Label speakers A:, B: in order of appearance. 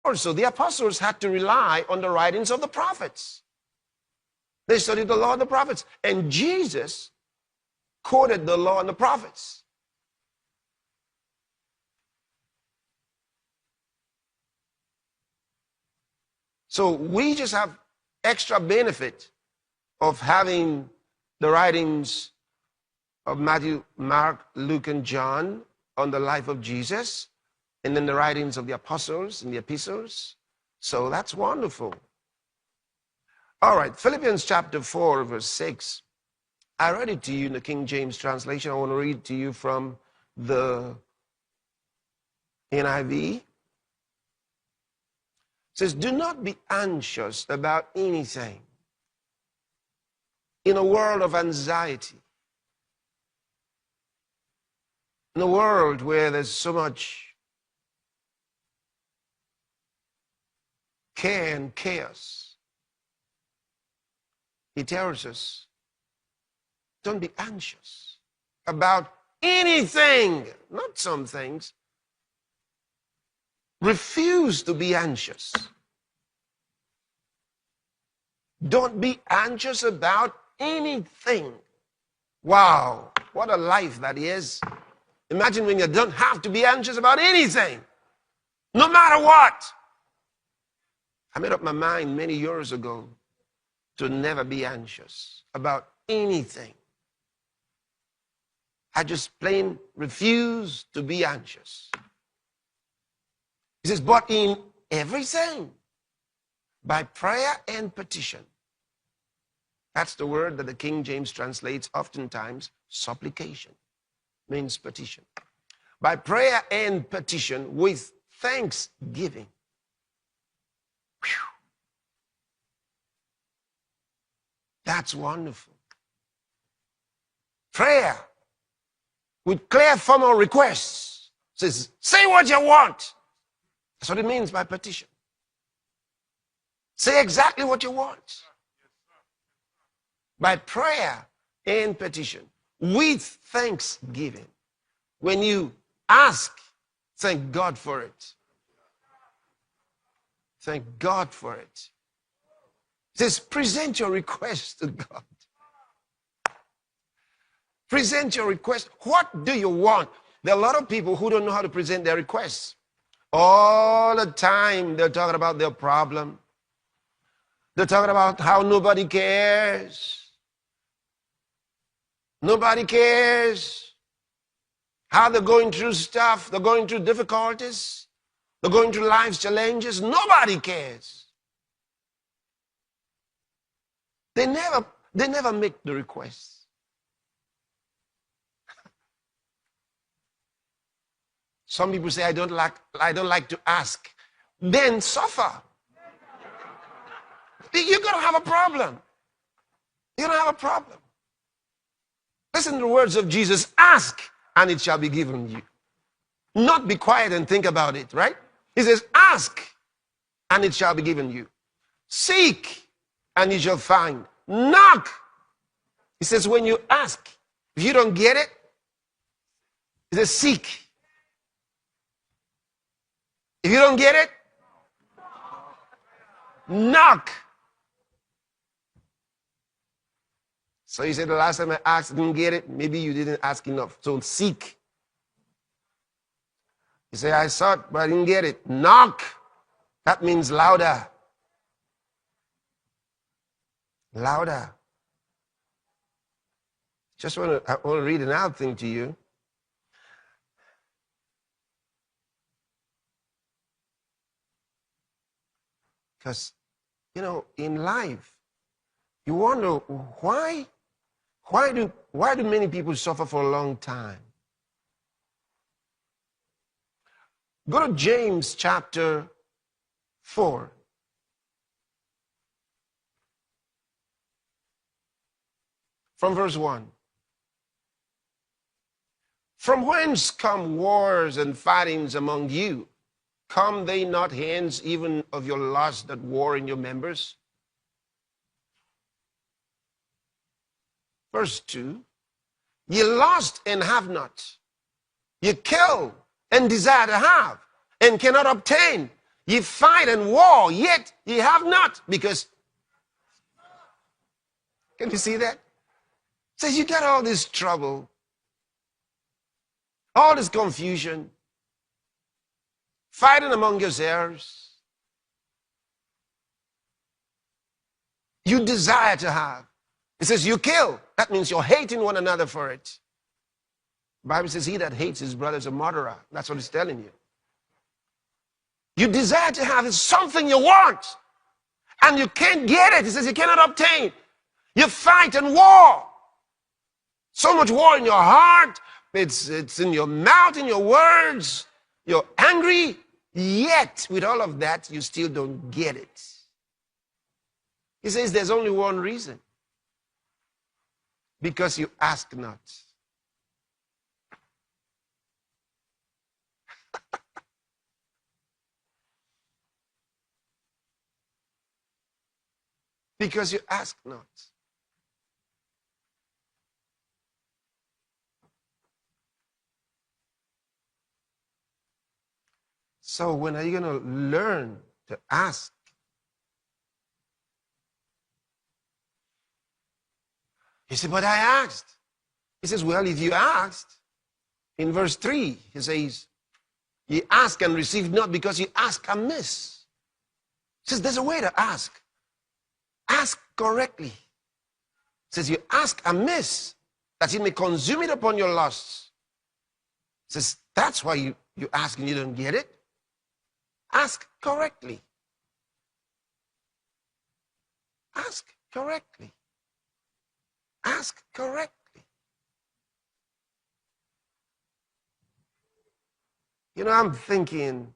A: Also, the apostles had to rely on the writings of the prophets. They studied the law and the prophets. And Jesus quoted the law and the prophets. So we just have extra benefit of having the writings of Matthew, Mark, Luke, and John on the life of Jesus, and then the writings of the apostles and the epistles. So that's wonderful. All right, Philippians chapter 4, verse 6. I read it to you in the King James translation. I want to read to you from the NIV. It says, do not be anxious about anything. In a world of anxiety, in a world where there's so much care and chaos, he tells us, don't be anxious about anything, not some things. Refuse to be anxious. Don't be anxious about anything. Wow, what a life that is. Imagine when you don't have to be anxious about anything, no matter what. I made up my mind many years ago to never be anxious about anything. I just plain refuse to be anxious. He says, but in everything, by prayer and petition. That's the word that the King James translates oftentimes, supplication, means petition. By prayer and petition with thanksgiving. Whew. That's wonderful. Prayer with clear formal requests. Says, say what you want. That's what it means by petition. Say exactly what you want. By prayer and petition, with thanksgiving. When you ask, thank God for it. Thank God for it. It says, present your request to God. Present your request. What do you want? There are a lot of people who don't know how to present their requests. All the time they're talking about their problem. They're talking about how nobody cares. Nobody cares. How they're going through stuff. They're going through difficulties. They're going through life's challenges. Nobody cares. They never make the requests. Some people say, I don't like to ask. Then suffer. You're going to have a problem. You're going to have a problem. Listen to the words of Jesus. Ask, and it shall be given you. Not be quiet and think about it, right? He says, ask, and it shall be given you. Seek, and you shall find. Knock. He says, when you ask, if you don't get it, he says, seek. If you don't get it, knock. So you said the last time I asked, I didn't get it. Maybe you didn't ask enough. So seek. You say, I saw it, but I didn't get it. Knock. That means louder. Louder. I want to read another thing to you. Because, in life, you wonder why do many people suffer for a long time? Go to James chapter 4. From verse 1. From whence come wars and fightings among you? Come they not hence even of your lust that war in your members? Verse 2. Ye lust and have not. Ye kill and desire to have and cannot obtain. Ye fight and war, yet ye have not. Because, can you see that? It says you got all this trouble, all this confusion, fighting among yourselves. You desire to have. It says you kill. That means you're hating one another for it. The Bible says he that hates his brother is a murderer. That's what it's telling you. You desire to have is something you want, and you can't get it. It says you cannot obtain. You fight and war. So much war in your heart. It's in your mouth, in your words. You're angry. Yet, with all of that, you still don't get it. He says there's only one reason. Because you ask not. Because you ask not. So when are you going to learn to ask? He said, but I asked. He says, well, if you asked, in verse 3, he says, ye ask and receive not because ye ask amiss. He says, there's a way to ask. Ask correctly. He says, you ask amiss, that he may consume it upon your lusts. He says, that's why you ask and you don't get it. Ask correctly. Ask correctly. Ask correctly. You know, I'm thinking,